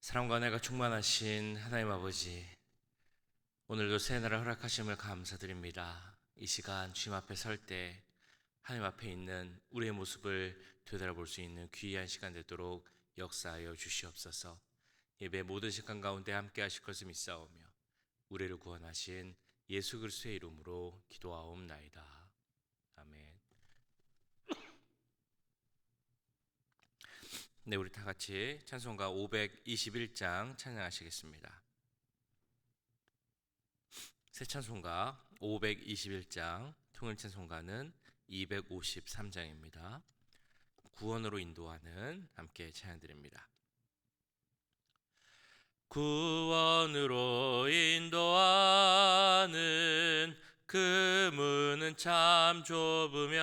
사랑과 은혜가 충만하신 하나님 아버지, 오늘도 새 날을 허락하심을 감사드립니다. 이 시간 주님 앞에 설 때 하나님 앞에 있는 우리의 모습을 되돌아볼 수 있는 귀한 시간 되도록 역사하여 주시옵소서. 예배 모든 시간 가운데 함께 하실 것을 믿사오며 우리를 구원하신 예수 그리스도의 이름으로 기도하옵나이다. 아멘. 네, 우리 다 같이 찬송가 521장 찬양하시겠습니다. 새 찬송가 521장, 통일 찬송가는 253장입니다. 구원으로 인도하는 함께 찬양드립니다. 구원으로 인도하는 그 문은 참 좁으며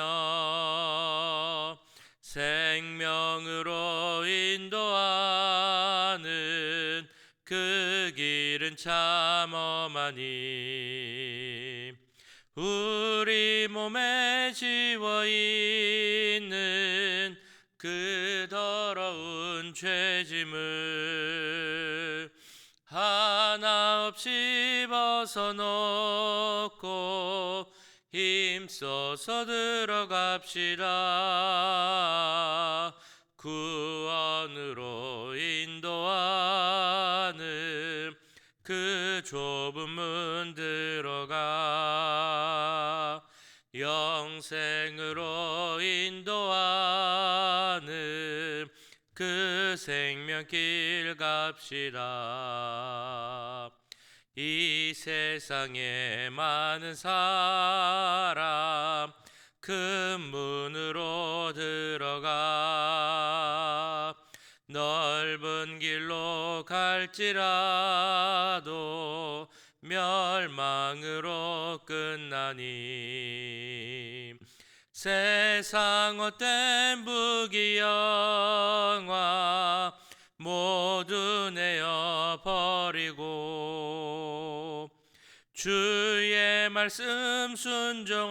생명으로 인도하는 그 길은 참 험하니 우리 몸에 지워 있는 그 더러운 죄짐을 하나 없이 벗어놓고 힘써서 들어갑시다. 구원으로 인도하는 그 좁은 문 들어가 영생으로 인도하는 그 생명길 갑시다. 이 세상에 많은 사람 큰 문으로 들어가 넓은 길로 갈지라도 멸망으로 끝나니 세상 헛된 부귀영화 모두 내어 버리고 주의 말씀 순종하여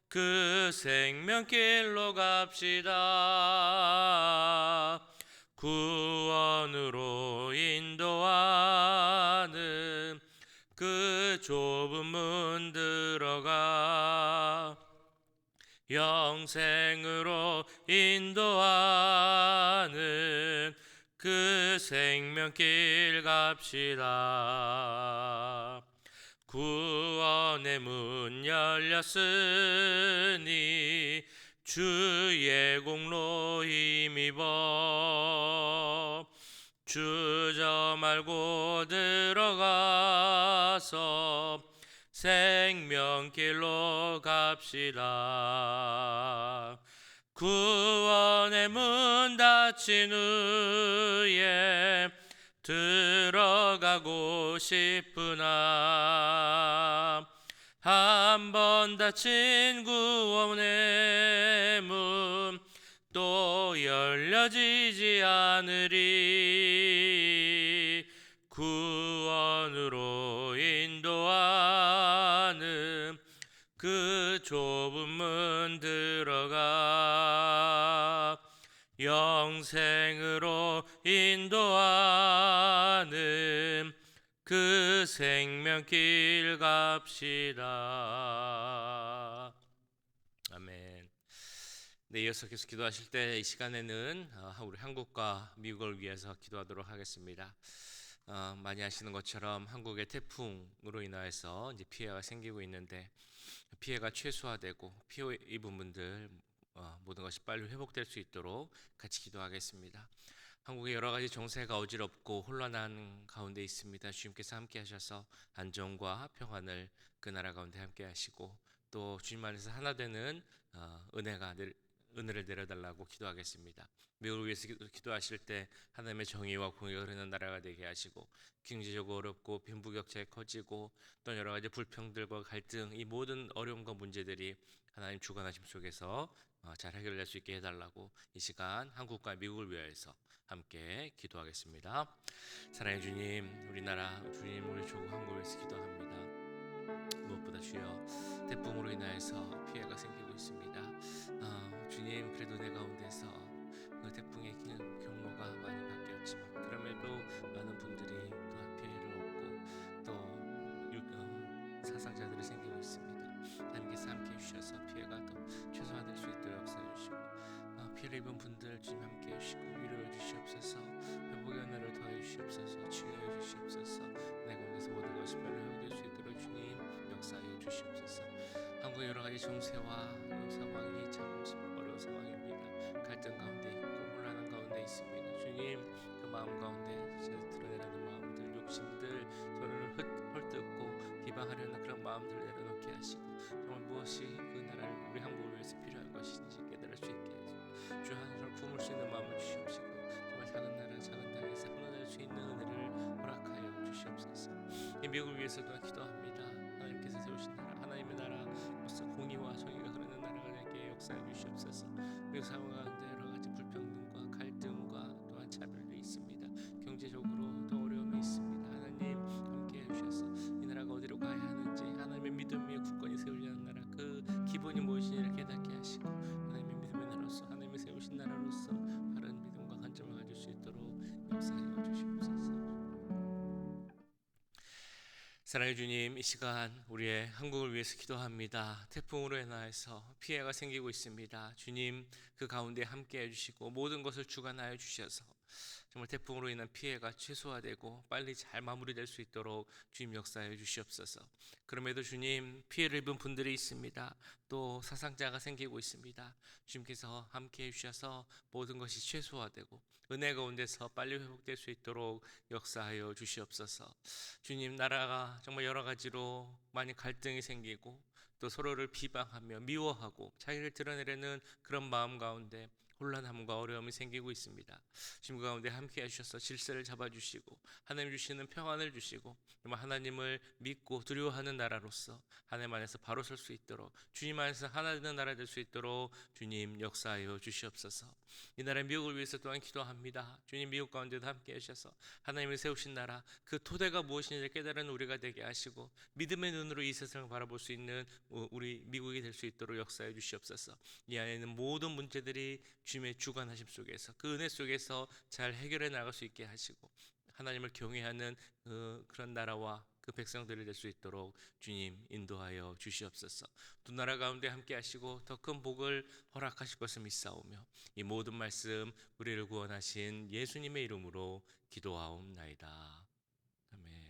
그 생명길로 갑시다. 구원으로 인도하는 그 좁은 문 들어가 영생으로 인도하는 그 생명길 갑시다. 구원의 문 열렸으니 주의 공로 힘입어 주저 말고 들어가서 생명길로 갑시다. 구원의 문 닫힌 후에 들어가고 싶으나 한 번 닫힌 구원의 문 또 열려지지 않으리. 구원으로 인도하는 그 좁은 문 들어가 영생으로 인도하는 그 생명길 갑시다. 아멘. 네, 이어서 계속 기도하실 때 이 시간에는 우리 한국과 미국을 위해서 기도하도록 하겠습니다. 많이 아시는 것처럼 한국의 태풍으로 인하여서 이제 피해가 생기고 있는데 피해가 최소화되고 피해 입은 분들 모든 것이 빨리 회복될 수 있도록 같이 기도하겠습니다. 한국의 여러 가지 정세가 어지럽고 혼란한 가운데 있습니다. 주님께서 함께 하셔서 안정과 평안을 그 나라 가운데 함께 하시고 또 주님 안에서 하나 되는 은혜를 내려달라고 기도하겠습니다. 미국을 위해서 기도하실 때 하나님의 정의와 공의가 흐르는 나라가 되게 하시고 경제적으로 어렵고 빈부격차가 커지고 또 여러 가지 불평들과 갈등 이 모든 어려움과 문제들이 하나님 주관하심 속에서 잘 해결될 수 있게 해달라고 이 시간 한국과 미국을 위하여서 함께 기도하겠습니다. 사랑해 주님, 우리나라 주님 우리 조국 한국을 위해서 기도합니다. 무엇보다 주여 태풍으로 인하여서 피해가 생기고 있습니다. 주님 그래도 내 가운데서 그 태풍의 경로가 많이 사상자들이 생기고 있습니다. 하나님께서 함께 해주셔서 피해가 더 최소화될 수 있도록 역사해 주시고 피해를 입은 분들 주님 함께 해주시고 위로해 주시옵소서. 회복의 은혜를 더해 주시옵소서. 치유해 주시옵소서. 내 가운데서 모든 것이 빨리 회복될 수 있도록 주님 역사해 주시옵소서. 한국의 여러 가지 정세와 상황이 참 어려운 상황입니다. 갈등 가운데 있고 혼란한 가운데 있습니다. 주님 그 마음 가운데 드러내려는 마음들, 욕심들, 서로를 헐뜯고 비방하려는 그런 마음들 내려놓게 하시고 정말 무엇이 그 나라를 우리 한국을 위해서 필요한 것인지 깨달을 수 있게 하시고 주 하나님을 품을 수 있는 마음을 주시옵시고 정말 작은 나라 작은 땅에서 하나될 수 있는 은혜를 허락하여 주시옵소서. 이 미국을 위해서도 기도합니다. 하나님께서 세우신 나라 하나님의 나라로서 공의와 정의가 흐르는 나라가 되게 역사해 주시옵소서. 미국 사회 가운데 여러 가지 불평등과 갈등과 또한 차별이 있습니다. 경제적으로 더 어려움이 있습니다. 하나님 함께 해주셔서 이 나라가 어디로 가야 하는지 하나님의 믿음 위에 굳건히 세우려는 나라 그 기본이 무엇인지를 깨닫게 하시고 하나님의 믿음의 나라로서 하나님이 세우신 나라로서 바른 믿음과 관점을 가질 수 있도록 역사하여 주시옵소서. 사랑의 주님, 이 시간 우리의 한국을 위해서 기도합니다. 태풍으로 인하여서 피해가 생기고 있습니다. 주님 그 가운데 함께 해주시고 모든 것을 주관하여 주셔서 정말 태풍으로 인한 피해가 최소화되고 빨리 잘 마무리될 수 있도록 주님 역사해 주시옵소서. 그럼에도 주님 피해를 입은 분들이 있습니다. 또 사상자가 생기고 있습니다. 주님께서 함께 해주셔서 모든 것이 최소화되고 은혜 가운데서 빨리 회복될 수 있도록 역사하여 주시옵소서. 주님 나라가 정말 여러 가지로 많이 갈등이 생기고 또 서로를 비방하며 미워하고 자기를 드러내려는 그런 마음 가운데 혼란함과 어려움이 생기고 있습니다. 주님 가운데 함께 하셔서 질서를 잡아주시고 하나님 주시는 평안을 주시고 정말 하나님을 믿고 두려워하는 나라로서 하나님 안에서 바로 설 수 있도록 주님 안에서 하나 되는 나라 될 수 있도록 주님 역사하여 주시옵소서. 이 나라 미국을 위해서 또한 기도합니다. 주님 미국 가운데도 함께 하셔서 하나님이 세우신 나라 그 토대가 무엇인지 깨달은 우리가 되게 하시고 믿음의 눈으로 이 세상을 바라볼 수 있는 우리 미국이 될 수 있도록 역사해 주시옵소서. 이 안에 있는 모든 문제들이 주님의 주관하심 속에서 그 은혜 속에서 잘 해결해 나갈 수 있게 하시고 하나님을 경외하는 그런 나라와 그 백성들이 될 수 있도록 주님 인도하여 주시옵소서. 두 나라 가운데 함께 하시고 더 큰 복을 허락하실 것을 믿사오며 이 모든 말씀 우리를 구원하신 예수님의 이름으로 기도하옵나이다. 아멘.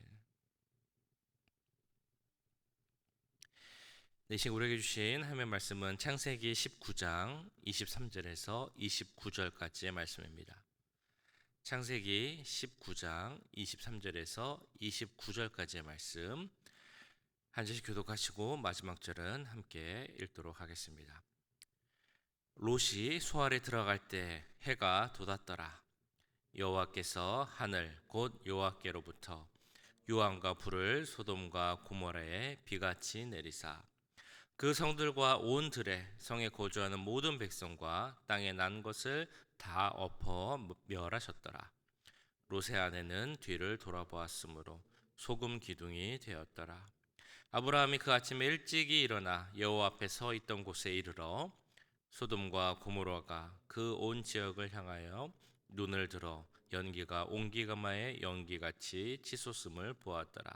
네, 이 시간 우리에게 주신 하나님의 말씀은 창세기 19장 23절에서 29절까지의 말씀입니다. 창세기 19장 23절에서 29절까지의 말씀 한 절씩 교독하시고 마지막 절은 함께 읽도록 하겠습니다. 롯이 소알에 들어갈 때 해가 돋았더라. 여호와께서 하늘 곧 여호와께로부터 유황과 불을 소돔과 고모라에 비같이 내리사 그 성들과 온 들에 성에 거주하는 모든 백성과 땅에 난 것을 다 엎어 멸하셨더라. 롯의 아내는 뒤를 돌아보았으므로 소금 기둥이 되었더라. 아브라함이 그 아침에 일찍이 일어나 여호와 앞에 서 있던 곳에 이르러 소돔과 고모라가 그 온 지역을 향하여 눈을 들어 연기가 옹기가마의 연기같이 치솟음을 보았더라.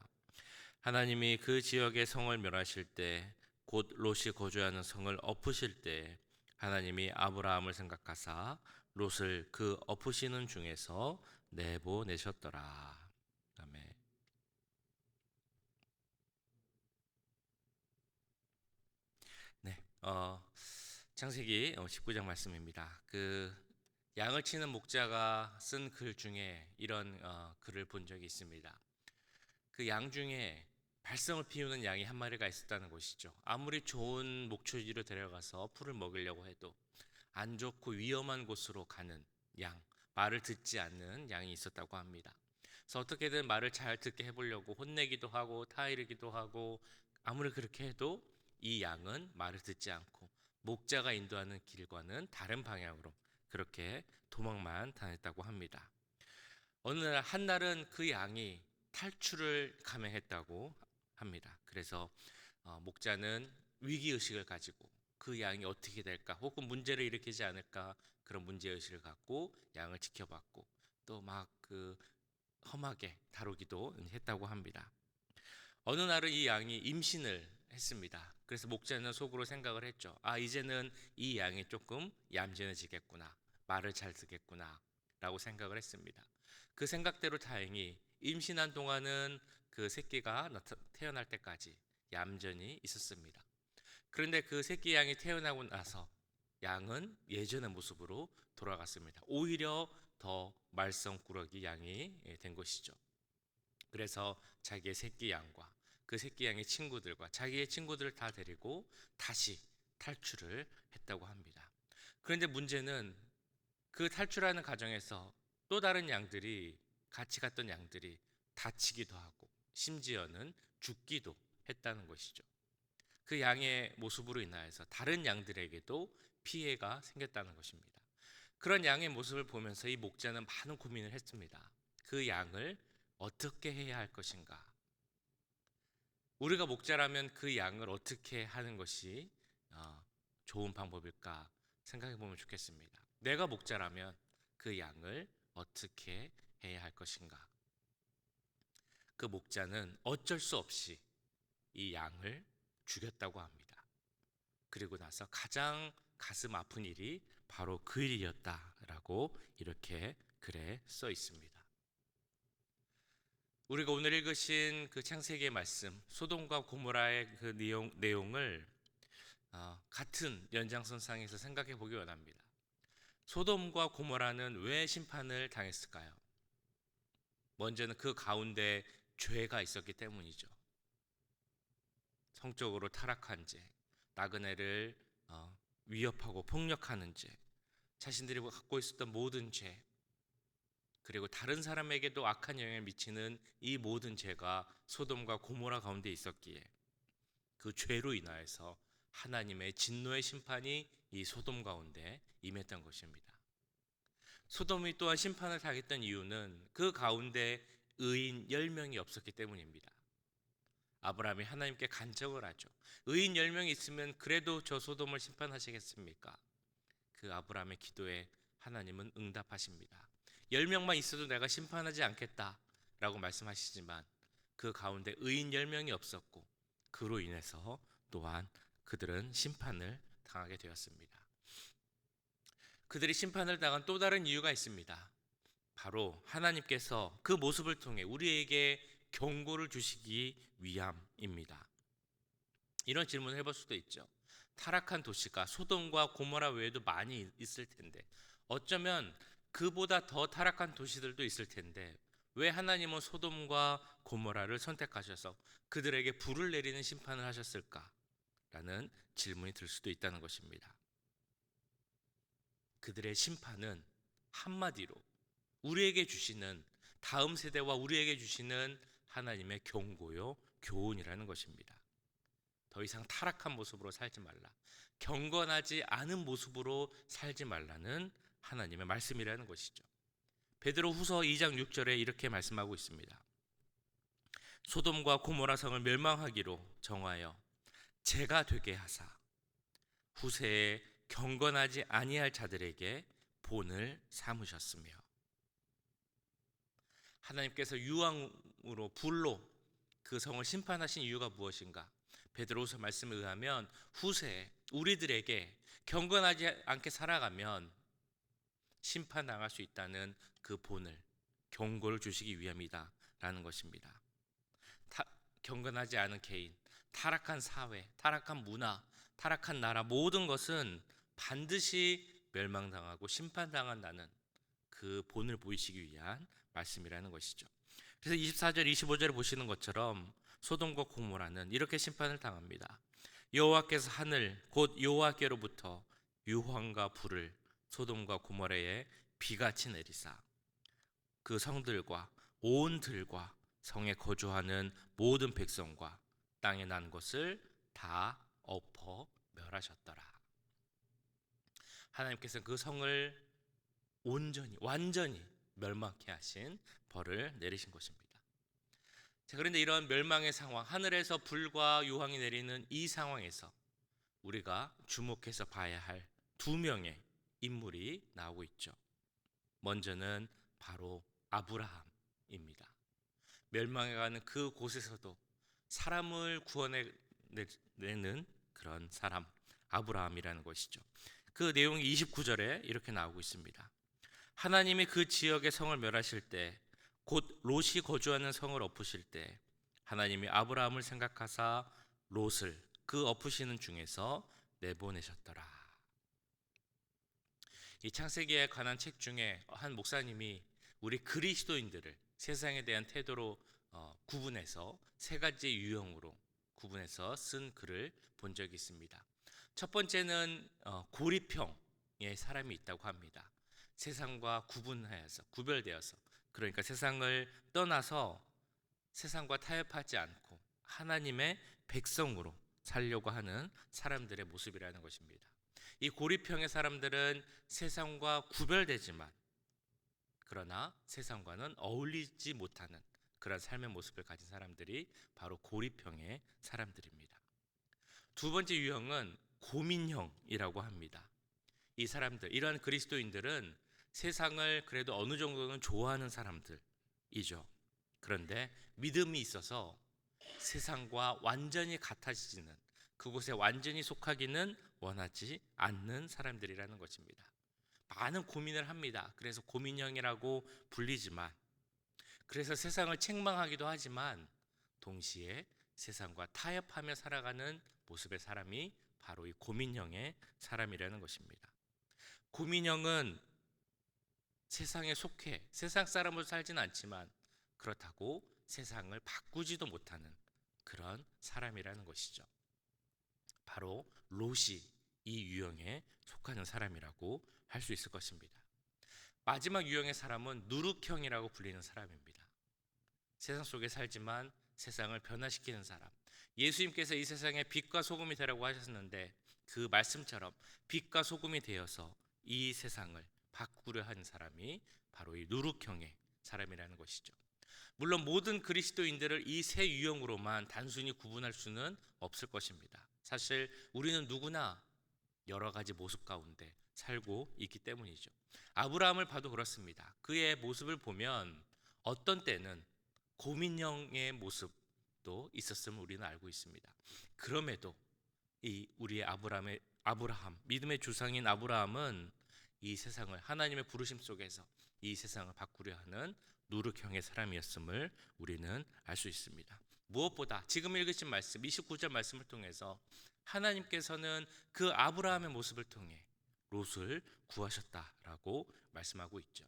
하나님이 그 지역의 성을 멸하실 때 곧 롯이 거주하는 성을 엎으실 때 하나님이 아브라함을 생각하사 롯을 그 엎으시는 중에서 내보내셨더라. 아멘. 네, 창세기 19장 말씀입니다. 그 양을 치는 목자가 쓴 글 중에 이런 글을 본 적이 있습니다. 그 양 중에 발성을 피우는 양이 한 마리가 있었다는 것이죠. 아무리 좋은 목초지로 데려가서 풀을 먹이려고 해도 안 좋고 위험한 곳으로 가는 양, 말을 듣지 않는 양이 있었다고 합니다. 그래서 어떻게든 말을 잘 듣게 해보려고 혼내기도 하고 타이르기도 하고 아무리 그렇게 해도 이 양은 말을 듣지 않고 목자가 인도하는 길과는 다른 방향으로 그렇게 도망만 다녔다고 합니다. 어느 날 한날은 그 양이 탈출을 감행했다고 합니다. 그래서 목자는 위기의식을 가지고 그 양이 어떻게 될까 혹은 문제를 일으키지 않을까 그런 문제의식을 갖고 양을 지켜봤고 또 막 그 험하게 다루기도 했다고 합니다. 어느 날은 이 양이 임신을 했습니다. 그래서 목자는 속으로 생각을 했죠. 아, 이제는 이 양이 조금 얌전해지겠구나. 말을 잘 듣겠구나. 라고 생각을 했습니다. 그 생각대로 다행히 임신한 동안은 그 새끼가 태어날 때까지 얌전히 있었습니다. 그런데 그 새끼 양이 태어나고 나서 양은 예전의 모습으로 돌아갔습니다. 오히려 더 말썽꾸러기 양이 된 것이죠. 그래서 자기의 새끼 양과 그 새끼 양의 친구들과 자기의 친구들을 다 데리고 다시 탈출을 했다고 합니다. 그런데 문제는 그 탈출하는 과정에서 또 다른 양들이, 같이 갔던 양들이 다치기도 하고 심지어는 죽기도 했다는 것이죠. 그 양의 모습으로 인하여서 다른 양들에게도 피해가 생겼다는 것입니다. 그런 양의 모습을 보면서 이 목자는 많은 고민을 했습니다. 그 양을 어떻게 해야 할 것인가? 우리가 목자라면 그 양을 어떻게 하는 것이 좋은 방법일까 생각해 보면 좋겠습니다. 내가 목자라면 그 양을 어떻게 해야 할 것인가? 그 목자는 어쩔 수 없이 이 양을 죽였다고 합니다. 그리고 나서 가장 가슴 아픈 일이 바로 그 일이었다라고 이렇게 글에 써 있습니다. 우리가 오늘 읽으신 그 창세기의 말씀, 소돔과 고모라의 그 내용을 같은 연장선상에서 생각해 보기 원합니다. 소돔과 고모라는 왜 심판을 당했을까요? 먼저는 그 가운데 죄가 있었기 때문이죠. 성적으로 타락한 죄, 나그네를 위협하고 폭력하는 죄, 자신들이 갖고 있었던 모든 죄, 그리고 다른 사람에게도 악한 영향을 미치는 이 모든 죄가 소돔과 고모라 가운데 있었기에 그 죄로 인하여서 하나님의 진노의 심판이 이 소돔 가운데 임했던 것입니다. 소돔이 또한 심판을 당했던 이유는 그 가운데 의인 10명이 없었기 때문입니다. 아브라함이 하나님께 간청을 하죠. 의인 10명이 있으면 그래도 저 소돔을 심판하시겠습니까? 그 아브라함의 기도에 하나님은 응답하십니다. 10명만 있어도 내가 심판하지 않겠다라고 말씀하시지만 그 가운데 의인 10명이 없었고 그로 인해서 또한 그들은 심판을 당하게 되었습니다. 그들이 심판을 당한 또 다른 이유가 있습니다. 바로 하나님께서 그 모습을 통해 우리에게 경고를 주시기 위함입니다. 이런 질문을 해볼 수도 있죠. 타락한 도시가 소돔과 고모라 외에도 많이 있을 텐데 어쩌면 그보다 더 타락한 도시들도 있을 텐데 왜 하나님은 소돔과 고모라를 선택하셔서 그들에게 불을 내리는 심판을 하셨을까? 라는 질문이 들 수도 있다는 것입니다. 그들의 심판은 한마디로 우리에게 주시는, 다음 세대와 우리에게 주시는 하나님의 경고요, 교훈이라는 것입니다. 더 이상 타락한 모습으로 살지 말라, 경건하지 않은 모습으로 살지 말라는 하나님의 말씀이라는 것이죠. 베드로 후서 2장 6절에 이렇게 말씀하고 있습니다. 소돔과 고모라 성을 멸망하기로 정하여 재가 되게 하사 후세에 경건하지 아니할 자들에게 본을 삼으셨으며. 하나님께서 유황으로 불로 그 성을 심판하신 이유가 무엇인가? 베드로후서 말씀에 의하면 후세에 우리들에게 경건하지 않게 살아가면 심판당할 수 있다는 그 본을, 경고를 주시기 위함이다 라는 것입니다. 경건하지 않은 개인, 타락한 사회, 타락한 문화, 타락한 나라, 모든 것은 반드시 멸망당하고 심판당한다는 그 본을 보이시기 위한 말씀이라는 것이죠. 그래서 24절 25절에 보시는 것처럼 소돔과 고모라는 이렇게 심판을 당합니다. 여호와께서 하늘 곧 여호와께로부터 유황과 불을 소돔과 고모라에 비같이 내리사 그 성들과 온 들과 성에 거주하는 모든 백성과 땅에 난 것을 다 엎어 멸하셨더라. 하나님께서 그 성을 온전히 완전히 멸망케 하신 벌을 내리신 것입니다. 자, 그런데 이런 멸망의 상황, 하늘에서 불과 유황이 내리는 이 상황에서 우리가 주목해서 봐야 할 두 명의 인물이 나오고 있죠. 먼저는 바로 아브라함입니다. 멸망해가는 그 곳에서도 사람을 구원해내는 그런 사람, 아브라함이라는 것이죠. 그 내용이 29절에 이렇게 나오고 있습니다. 하나님이 그 지역의 성을 멸하실 때, 곧 롯이 거주하는 성을 엎으실 때, 하나님이 아브라함을 생각하사 롯을 그 엎으시는 중에서 내보내셨더라. 이 창세기에 관한 책 중에 한 목사님이 우리 그리스도인들을 세상에 대한 태도로 구분해서 세 가지 유형으로 구분해서 쓴 글을 본 적이 있습니다. 첫 번째는 고리평의 사람이 있다고 합니다. 세상과 구별되어서, 그러니까 세상을 떠나서 세상과 타협하지 않고 하나님의 백성으로 살려고 하는 사람들의 모습이라는 것입니다. 이 고리평의 사람들은 세상과 구별되지만 그러나 세상과는 어울리지 못하는 그런 삶의 모습을 가진 사람들이 바로 고리평의 사람들입니다. 두 번째 유형은 고민형이라고 합니다. 이 사람들, 이러한 그리스도인들은 세상을 그래도 어느 정도는 좋아하는 사람들이죠. 그런데 믿음이 있어서 세상과 완전히 같아지지는, 그곳에 완전히 속하기는 원하지 않는 사람들이라는 것입니다. 많은 고민을 합니다. 그래서 고민형이라고 불리지만, 그래서 세상을 책망하기도 하지만 동시에 세상과 타협하며 살아가는 모습의 사람이 바로 이 고민형의 사람이라는 것입니다. 고민형은 세상에 속해 세상 사람으로 살지는 않지만 그렇다고 세상을 바꾸지도 못하는 그런 사람이라는 것이죠. 바로 롯이 이 유형에 속하는 사람이라고 할 수 있을 것입니다. 마지막 유형의 사람은 누룩형이라고 불리는 사람입니다. 세상 속에 살지만 세상을 변화시키는 사람. 예수님께서 이 세상에 빛과 소금이 되라고 하셨는데 그 말씀처럼 빛과 소금이 되어서 이 세상을 바꾸려 하는 사람이 바로 이 누룩형의 사람이라는 것이죠. 물론 모든 그리스도인들을 이 세 유형으로만 단순히 구분할 수는 없을 것입니다. 사실 우리는 누구나 여러 가지 모습 가운데 살고 있기 때문이죠. 아브라함을 봐도 그렇습니다. 그의 모습을 보면 어떤 때는 고민형의 모습도 있었음을 우리는 알고 있습니다. 그럼에도 이 우리의 아브라함, 믿음의 주상인 아브라함은 이 세상을 하나님의 부르심 속에서 이 세상을 바꾸려 하는 누룩형의 사람이었음을 우리는 알 수 있습니다. 무엇보다 지금 읽으신 말씀 29절 말씀을 통해서 하나님께서는 그 아브라함의 모습을 통해 롯을 구하셨다라고 말씀하고 있죠.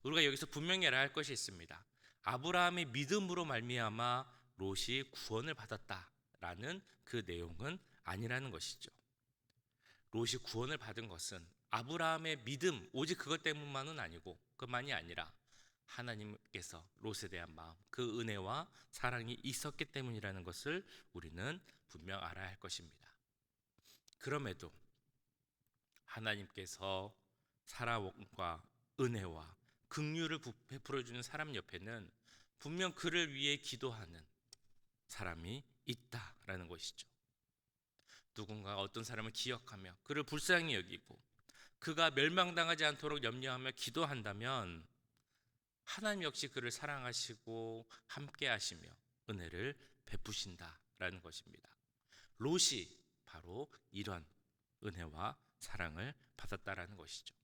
우리가 여기서 분명히 알아야 할 것이 있습니다. 아브라함의 믿음으로 말미암아 롯이 구원을 받았다라는 그 내용은 아니라는 것이죠. 롯이 구원을 받은 것은 아브라함의 믿음, 오직 그것 때문만은 아니고, 그것만이 아니라 하나님께서 롯에 대한 마음, 그 은혜와 사랑이 있었기 때문이라는 것을 우리는 분명 알아야 할 것입니다. 그럼에도 하나님께서 사랑과 은혜와 긍휼을 베풀어 주는 사람 옆에는 분명 그를 위해 기도하는 사람이 있다라는 것이죠. 누군가 어떤 사람을 기억하며 그를 불쌍히 여기고 그가 멸망당하지 않도록 염려하며 기도한다면 하나님 역시 그를 사랑하시고 함께 하시며 은혜를 베푸신다라는 것입니다. 롯이 바로 이런 은혜와 사랑을 받았다라는 것이죠.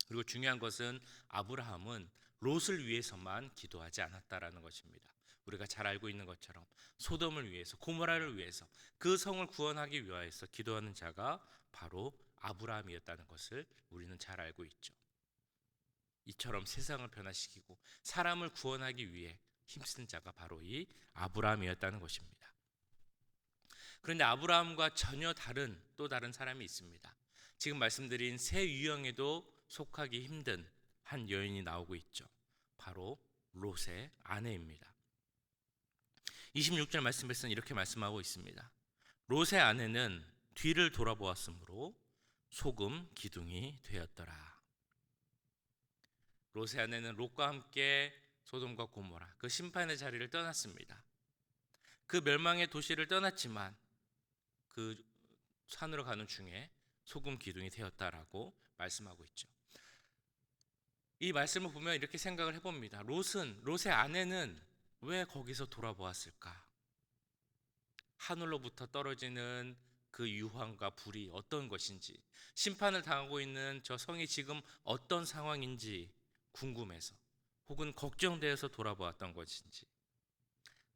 그리고 중요한 것은 아브라함은 롯을 위해서만 기도하지 않았다라는 것입니다. 우리가 잘 알고 있는 것처럼 소돔을 위해서, 고모라를 위해서, 그 성을 구원하기 위하여서 기도하는 자가 바로 아브라함이었다는 것을 우리는 잘 알고 있죠. 이처럼 세상을 변화시키고 사람을 구원하기 위해 힘쓴 자가 바로 이 아브라함이었다는 것입니다. 그런데 아브라함과 전혀 또 다른 사람이 있습니다. 지금 말씀드린 세 유형에도 속하기 힘든 한 여인이 나오고 있죠. 바로 롯의 아내입니다. 26절 말씀에서는 이렇게 말씀하고 있습니다. 롯의 아내는 뒤를 돌아보았으므로 소금 기둥이 되었더라. 롯의 아내는 롯과 함께 소돔과 고모라 그 심판의 자리를 떠났습니다. 그 멸망의 도시를 떠났지만 그 산으로 가는 중에 소금 기둥이 되었다라고 말씀하고 있죠. 이 말씀을 보면 이렇게 생각을 해봅니다. 롯의 아내는 왜 거기서 돌아보았을까? 하늘로부터 떨어지는 그 유황과 불이 어떤 것인지, 심판을 당하고 있는 저 성이 지금 어떤 상황인지 궁금해서, 혹은 걱정되어서 돌아보았던 것인지,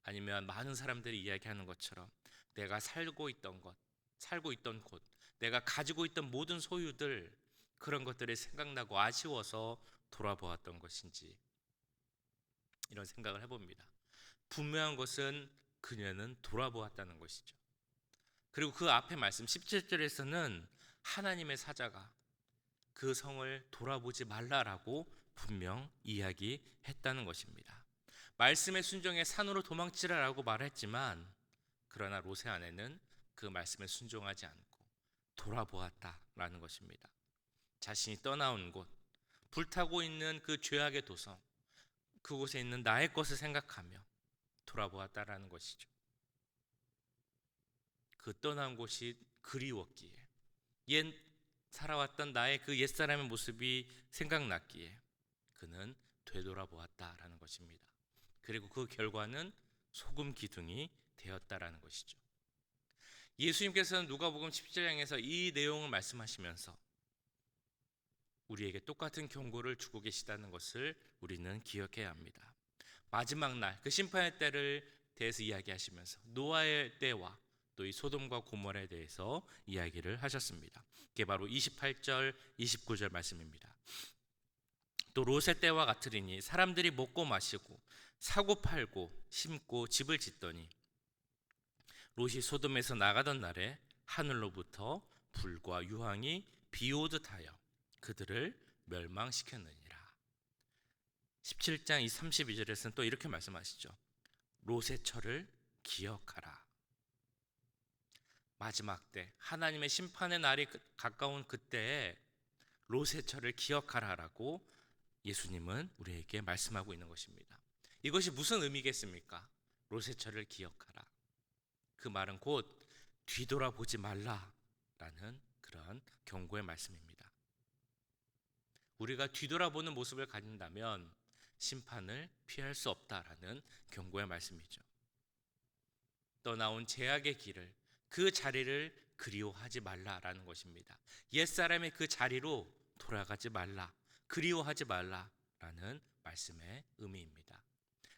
아니면 많은 사람들이 이야기하는 것처럼 내가 살고 있던 곳, 내가 가지고 있던 모든 소유들, 그런 것들이 생각나고 아쉬워서 돌아보았던 것인지, 이런 생각을 해봅니다. 분명한 것은 그녀는 돌아보았다는 것이죠. 그리고 그 앞에 말씀 17절에서는 하나님의 사자가 그 성을 돌아보지 말라라고 분명 이야기했다는 것입니다. 말씀에 순종해 산으로 도망치라라고 말했지만, 그러나 롯의 아내는 그 말씀에 순종하지 않고 돌아보았다라는 것입니다. 자신이 떠나온 곳, 불타고 있는 그 죄악의 도성, 그곳에 있는 나의 것을 생각하며 돌아보았다라는 것이죠. 그 떠난 곳이 그리웠기에, 옛 살아왔던 나의 그 옛사람의 모습이 생각났기에 그는 되돌아보았다라는 것입니다. 그리고 그 결과는 소금 기둥이 되었다라는 것이죠. 예수님께서는 누가복음 17장에서 이 내용을 말씀하시면서 우리에게 똑같은 경고를 주고 계시다는 것을 우리는 기억해야 합니다. 마지막 날, 그 심판의 때를 대해서 이야기하시면서 노아의 때와 또 이 소돔과 고모라에 대해서 이야기를 하셨습니다. 그게 바로 28절, 29절 말씀입니다. 또 롯의 때와 같으리니 사람들이 먹고 마시고 사고 팔고 심고 집을 짓더니 롯이 소돔에서 나가던 날에 하늘로부터 불과 유황이 비오듯 하여 그들을 멸망시켰느니라. 17장 32절에서는 또 이렇게 말씀하시죠. 롯의 철을 기억하라. 마지막 때 하나님의 심판의 날이 가까운 그때에 롯의 철을 기억하라라고 예수님은 우리에게 말씀하고 있는 것입니다. 이것이 무슨 의미겠습니까? 롯의 철을 기억하라. 그 말은 곧 뒤돌아보지 말라라는 그런 경고의 말씀입니다. 우리가 뒤돌아보는 모습을 가진다면 심판을 피할 수 없다라는 경고의 말씀이죠. 떠나온 죄악의 길을, 그 자리를 그리워하지 말라라는 것입니다. 옛사람의 그 자리로 돌아가지 말라, 그리워하지 말라라는 말씀의 의미입니다.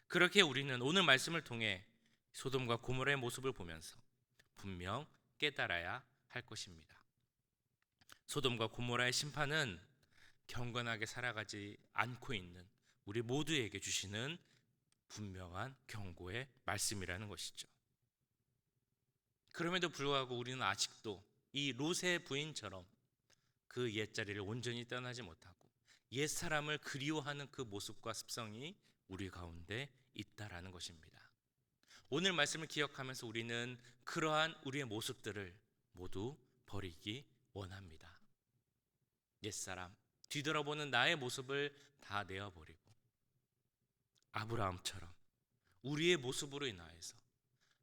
그렇게 우리는 오늘 말씀을 통해 소돔과 고모라의 모습을 보면서 분명 깨달아야 할 것입니다. 소돔과 고모라의 심판은 경건하게 살아가지 않고 있는 우리 모두에게 주시는 분명한 경고의 말씀이라는 것이죠. 그럼에도 불구하고 우리는 아직도 이 롯의 부인처럼 그 옛자리를 온전히 떠나지 못하고 옛사람을 그리워하는 그 모습과 습성이 우리 가운데 있다라는 것입니다. 오늘 말씀을 기억하면서 우리는 그러한 우리의 모습들을 모두 버리기 원합니다. 옛사람, 뒤돌아보는 나의 모습을 다 내어버리고 아브라함처럼 우리의 모습으로 인하여서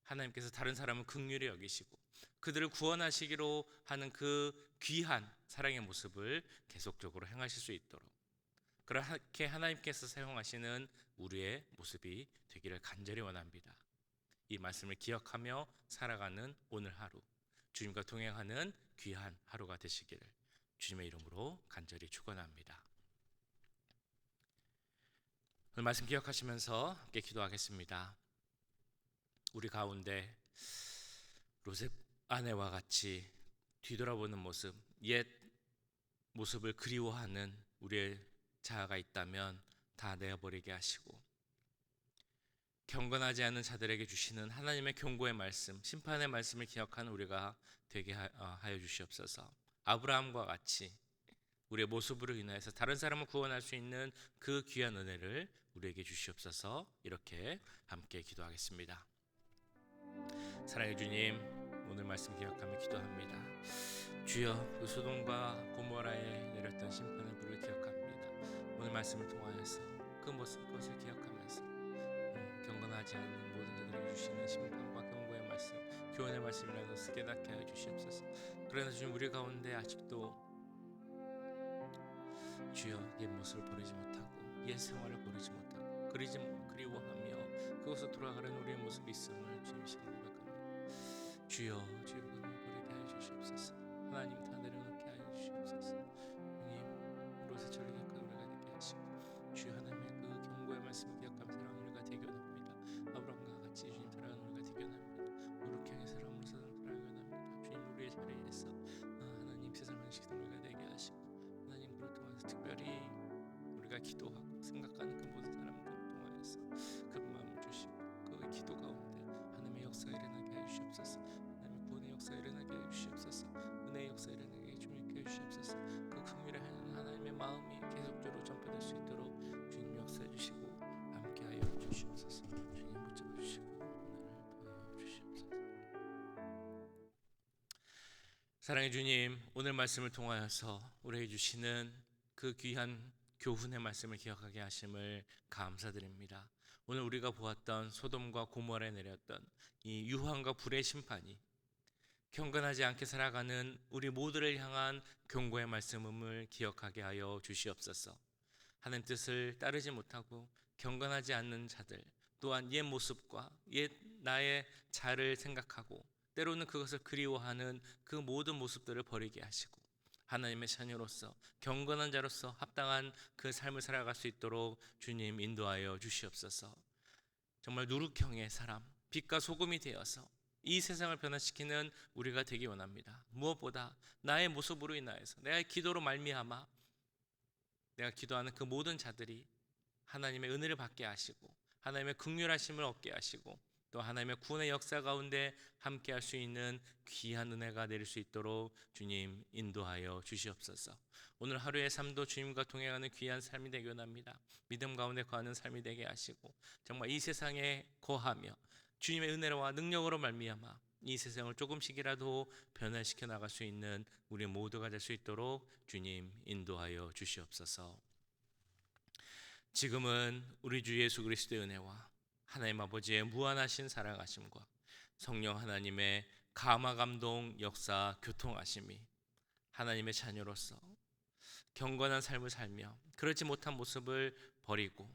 하나님께서 다른 사람을 긍휼히 여기시고 그들을 구원하시기로 하는 그 귀한 사랑의 모습을 계속적으로 행하실 수 있도록, 그렇게 하나님께서 사용하시는 우리의 모습이 되기를 간절히 원합니다. 이 말씀을 기억하며 살아가는 오늘 하루, 주님과 동행하는 귀한 하루가 되시기를 주님의 이름으로 간절히 축원합니다. 오늘 말씀 기억하시면서 함께 기도하겠습니다. 우리 가운데 롯의 아내와 같이 뒤돌아보는 모습, 옛 모습을 그리워하는 우리의 자아가 있다면 다 내어버리게 하시고, 경건하지 않은 자들에게 주시는 하나님의 경고의 말씀, 심판의 말씀을 기억하는 우리가 되게 하여 주시옵소서. 아브라함과 같이 우리의 모습으로 인하여서 다른 사람을 구원할 수 있는 그 귀한 은혜를 우리에게 주시옵소서. 이렇게 함께 기도하겠습니다. 사랑의 주님, 오늘 말씀 기억하며 기도합니다. 주여, 그 소돔과 고모라에 내렸던 심판의 불을 기억합니다. 오늘 말씀을 통하여서 그 모습 것을 기억하면서 경건하지 않는 모든 자들에게 주시는 심판과 경고의 말씀, 교훈의 말씀이라는 것을 깨닫게 하여 주시옵소서. 그러나 주님, 우리 가운데 아직도 주여 옛 모습을 버리지 못하고 옛 생활을 버리지 못하고 그리워하며 그것으로 돌아가는 우리의 모습이 있음을 주님 시간 고백합니다. 주여 주의 부름을 부르게 하여 주시옵소서. 하나님 다 내려놓게 하여 주시옵소서. 주님 이곳에 저를 기억하는 우리가 되게 하시고 주여 하나님의 그 경고의 말씀을 기억하며 살아가는 우리가 되게 원합니다. 아브라함과 같이 주님 살아가는 우리가 되게 원합니다. 노력형의 사람으로 살아가는 원합니다. 주님 우리의 자리에서 하나님 세상 방식의 우리가 되게 하시고 하나님 그를 통해서 특별히 우리가 기도하고 생각하는 그 모든 사람들을 통하여서 그 마음을 주시고 그 기도 가운데 하나님의 역사가 일어나게 해 주시옵소서. 하나님의 구원의 역사가 일어나게 해 주시옵소서. 은혜의 역사가 일어나게 주님께 해 주시옵소서. 그 긍휼을 하는 하나님의 마음이 계속적으로 전파될 수 있도록 주님 역사해 주시고 함께하여 주시옵소서. 주님 붙잡아 주시고 오늘을 더하여 주시옵소서. 사랑의 주님, 오늘 말씀을 통하여서 우리에게 주시는 그 귀한 교훈의 말씀을 기억하게 하심을 감사드립니다. 오늘 우리가 보았던 소돔과 고모라에 내렸던 이 유황과 불의 심판이 경건하지 않게 살아가는 우리 모두를 향한 경고의 말씀을 기억하게 하여 주시옵소서. 하나님 뜻을 따르지 못하고 경건하지 않는 자들, 또한 옛 모습과 옛 나의 자를 생각하고 때로는 그것을 그리워하는 그 모든 모습들을 버리게 하시고 하나님의 자녀로서 경건한 자로서 합당한 그 삶을 살아갈 수 있도록 주님 인도하여 주시옵소서. 정말 누룩형의 사람, 빛과 소금이 되어서 이 세상을 변화시키는 우리가 되기 원합니다. 무엇보다 나의 모습으로 인하여서 내가 기도로 말미암아 내가 기도하는 그 모든 자들이 하나님의 은혜를 받게 하시고 하나님의 긍휼하심을 얻게 하시고 또 하나님의 구원의 역사 가운데 함께 할 수 있는 귀한 은혜가 내릴 수 있도록 주님 인도하여 주시옵소서. 오늘 하루의 삶도 주님과 동행하는 귀한 삶이 되기 원합니다. 믿음 가운데 거하는 삶이 되게 하시고 정말 이 세상에 거하며 주님의 은혜와 능력으로 말미암아 이 세상을 조금씩이라도 변화시켜 나갈 수 있는 우리 모두가 될 수 있도록 주님 인도하여 주시옵소서. 지금은 우리 주 예수 그리스도의 은혜와 하나님 아버지의 무한하신 사랑하심과 성령 하나님의 감화 감동 역사 교통하심이 하나님의 자녀로서 경건한 삶을 살며 그렇지 못한 모습을 버리고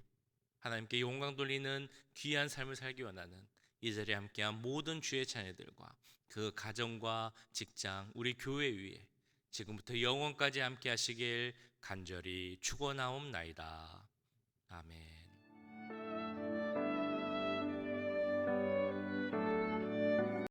하나님께 영광 돌리는 귀한 삶을 살기 원하는 이 자리에 함께한 모든 주의 자녀들과 그 가정과 직장 우리 교회 위에 지금부터 영원까지 함께 하시길 간절히 축원하옵나이다. 아멘.